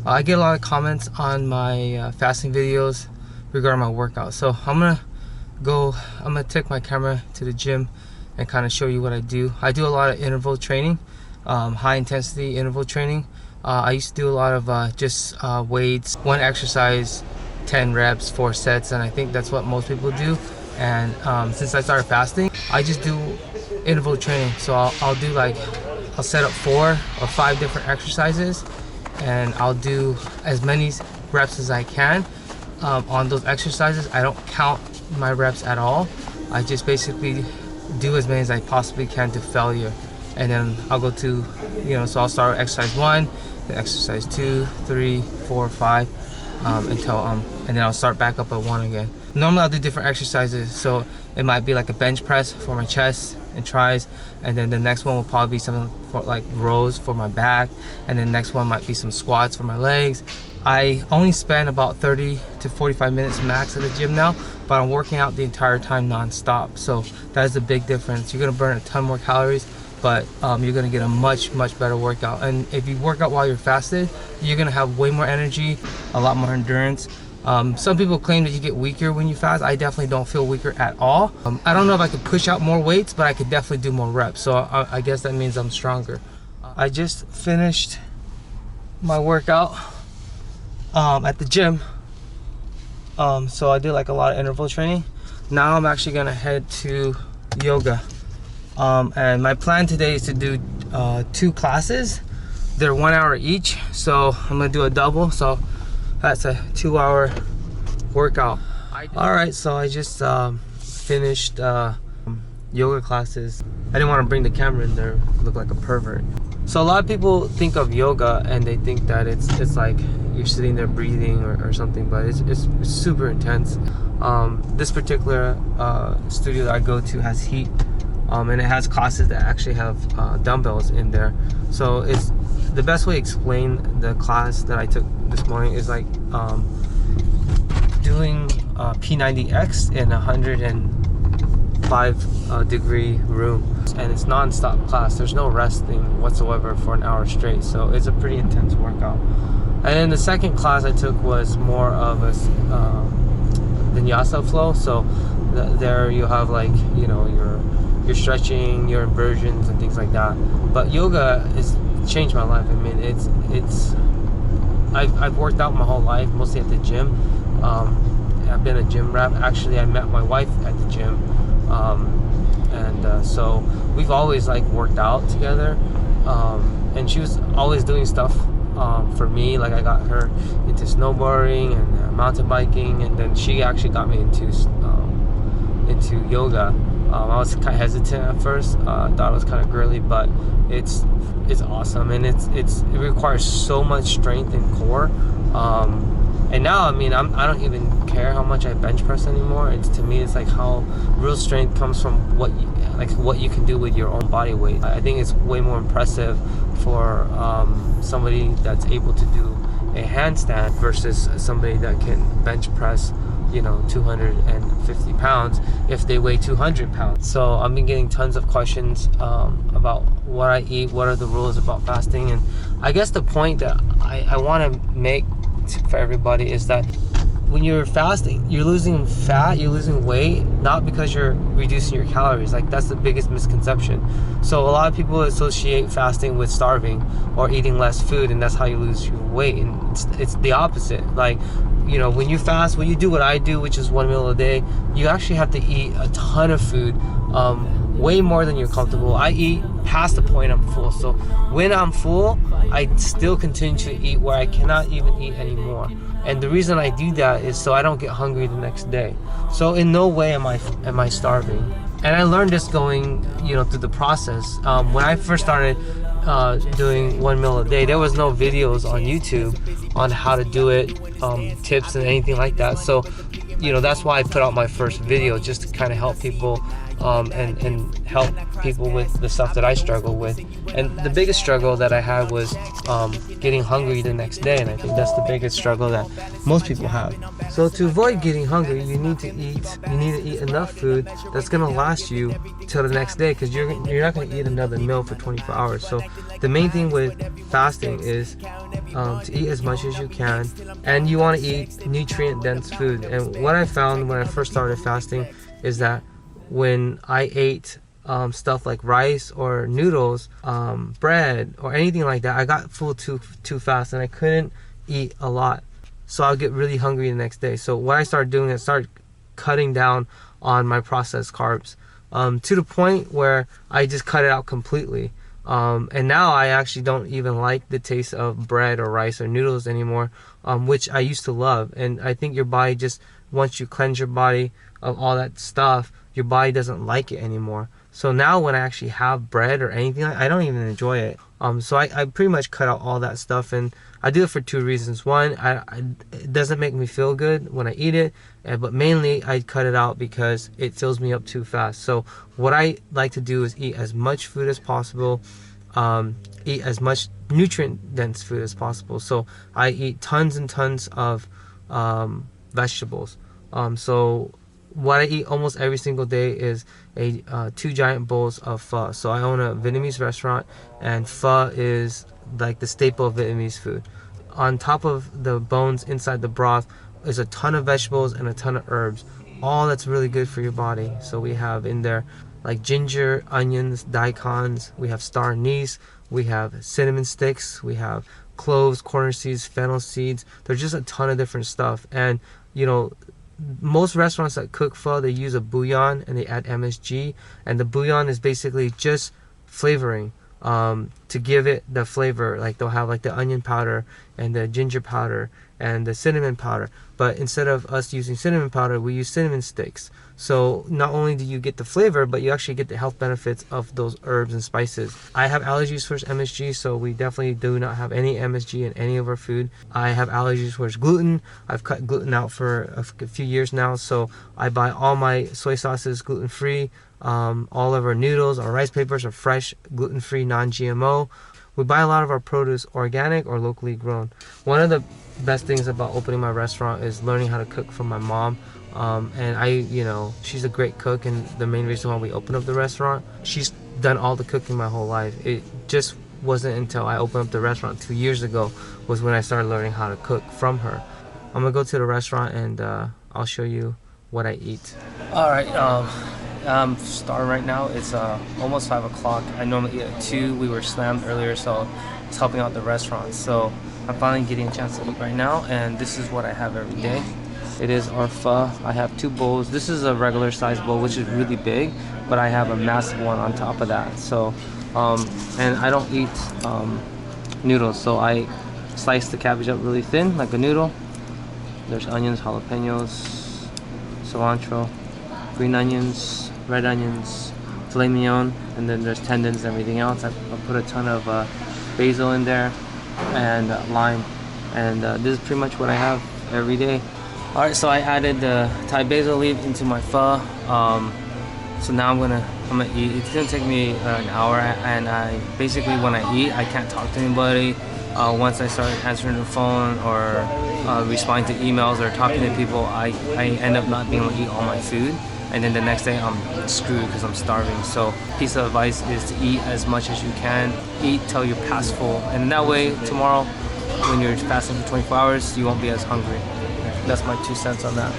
I get a lot of comments on my fasting videos regarding my workout. So I'm gonna take my camera to the gym and kind of show you what I do. I do a lot of interval training, high intensity interval training. I used to do a lot of just weights, one exercise, 10 reps, 4 sets, and I think that's what most people do. And since I started fasting, I just do interval training. So I'll set up 4 or 5 different exercises, and I'll do as many reps as I can on those exercises. I don't count my reps at all. I just basically do as many as I possibly can to failure, and then I'll go to, so I'll start with exercise 1, then exercise 2, 3, 4, 5, until and then I'll start back up at 1 again. Normally I'll do different exercises, so it might be like a bench press for my chest and tris, and then the next one will probably be something for like rows for my back, and then the next one might be some squats for my legs. I only spend about 30 to 45 minutes max at the gym now, but I'm working out the entire time non-stop, so that is a big difference. You're gonna burn a ton more calories, but you're gonna get a much better workout. And if you work out while you're fasted, you're gonna have way more energy, a lot more endurance. Some people claim that you get weaker when you fast. I definitely don't feel weaker at all. I don't know if I could push out more weights, but I could definitely do more reps, so I guess that means I'm stronger. I just finished my workout at the gym, so I did like a lot of interval training. Now I'm actually gonna head to yoga, and my plan today is to do 2 classes. They're 1 hour each, so I'm gonna do a double, so that's a 2-hour workout. All right, so I just finished yoga classes. I didn't want to bring the camera in there, look like a pervert. So a lot of people think of yoga and they think that it's like you're sitting there breathing or something, but it's super intense. This particular studio that I go to has heat, and it has classes that actually have dumbbells in there. So it's the best way to explain the class that I took this morning is like doing P90X in a 105 degree room, and it's non-stop class. There's no resting whatsoever for an hour straight, so it's a pretty intense workout. And then the second class I took was more of a vinyasa flow. So there you have like your stretching, your inversions and things like that. But yoga has changed my life. I mean, I've worked out my whole life, mostly at the gym. I've been a gym rat. Actually, I met my wife at the gym, and so we've always like worked out together. And she was always doing stuff for me. Like I got her into snowboarding and mountain biking, and then she actually got me into yoga. I was kind of hesitant at first. Thought it was kind of girly, but it's awesome, and it requires so much strength and core. And now, I mean, I don't even care how much I bench press anymore. To me, it's like how real strength comes from what you can do with your own body weight. I think it's way more impressive for somebody that's able to do a handstand versus somebody that can bench press 250 pounds if they weigh 200 pounds. So I've been getting tons of questions about what I eat, what are the rules about fasting, and I guess the point that I want to make for everybody is that when you're fasting, you're losing fat, you're losing weight, not because you're reducing your calories. Like, that's the biggest misconception. So a lot of people associate fasting with starving or eating less food, and that's how you lose your weight, and it's the opposite. Like, when you fast, when you do what I do, which is 1 meal a day, you actually have to eat a ton of food, way more than you're comfortable. I eat past the point I'm full. So when I'm full, I still continue to eat where I cannot even eat anymore. And the reason I do that is so I don't get hungry the next day. So in no way am I starving. And I learned this going, through the process. When I first started doing 1 meal a day, there was no videos on YouTube on how to do it, tips and anything like that. So that's why I put out my first video, just to kind of help people and help people with the stuff that I struggle with. And the biggest struggle that I had was getting hungry the next day, and I think that's the biggest struggle that most people have. So to avoid getting hungry, you need to eat enough food that's gonna last you till the next day, because you're not gonna eat another meal for 24 hours. So the main thing with fasting is to eat as much as you can, and you want to eat nutrient dense food. And what I found when I first started fasting is that when I ate stuff like rice or noodles, bread or anything like that, I got full too fast, and I couldn't eat a lot. So I'll get really hungry the next day. So what I started doing is start cutting down on my processed carbs, to the point where I just cut it out completely. And now I actually don't even like the taste of bread or rice or noodles anymore, which I used to love. And I think your body just, once you cleanse your body of all that stuff, your body doesn't like it anymore. So now when I actually have bread or anything, I don't even enjoy it. So I pretty much cut out all that stuff, and I do it for two reasons. One, it doesn't make me feel good when I eat it, but mainly I cut it out because it fills me up too fast. So what I like to do is eat as much food as possible, eat as much nutrient dense food as possible. So I eat tons and tons of vegetables. So what I eat almost every single day is 2 giant bowls of pho. So I own a Vietnamese restaurant, and pho is like the staple of Vietnamese food. On top of the bones inside the broth is a ton of vegetables and a ton of herbs, all that's really good for your body. So we have in there like ginger, onions, daikons, we have star anise, we have cinnamon sticks, we have cloves, corn seeds, fennel seeds. There's just a ton of different stuff. And you know, most restaurants that cook pho, they use a bouillon and they add MSG, and the bouillon is basically just flavoring, to give it the flavor. Like they'll have like the onion powder and the ginger powder and the cinnamon powder, but instead of us using cinnamon powder, we use cinnamon sticks. So not only do you get the flavor, but you actually get the health benefits of those herbs and spices. I have allergies towards MSG, so we definitely do not have any MSG in any of our food. I have allergies towards gluten. I've cut gluten out for a few years now, so I buy all my soy sauces gluten-free. All of our noodles, our rice papers are fresh, gluten-free, non-GMO. We buy a lot of our produce organic or locally grown. One of the best things about opening my restaurant is learning how to cook from my mom. And she's a great cook, and the main reason why we opened up the restaurant, she's done all the cooking my whole life. It just wasn't until I opened up the restaurant 2 years ago was when I started learning how to cook from her. I'm gonna go to the restaurant and I'll show you what I eat. All right, I'm starving right now. It's almost 5 o'clock. I normally eat at 2. We were slammed earlier, so it's helping out the restaurant. So I'm finally getting a chance to eat right now, and this is what I have every day. It is our pho. I have 2 bowls. This is a regular size bowl, which is really big, but I have a massive one on top of that. So, and I don't eat noodles, so I slice the cabbage up really thin, like a noodle. There's onions, jalapenos, cilantro, green onions, red onions, filet mignon, and then there's tendons and everything else. I put a ton of basil in there and lime, and this is pretty much what I have every day. Alright, so I added the Thai basil leaf into my pho. So now I'm gonna eat. It's gonna take me an hour, and basically when I eat, I can't talk to anybody. Once I start answering the phone or responding to emails or talking to people, I end up not being able to eat all my food, and then the next day I'm screwed because I'm starving. So piece of advice is to eat as much as you can. Eat till you're past full, and that way tomorrow when you're fasting for 24 hours, you won't be as hungry. That's my 2 cents on that.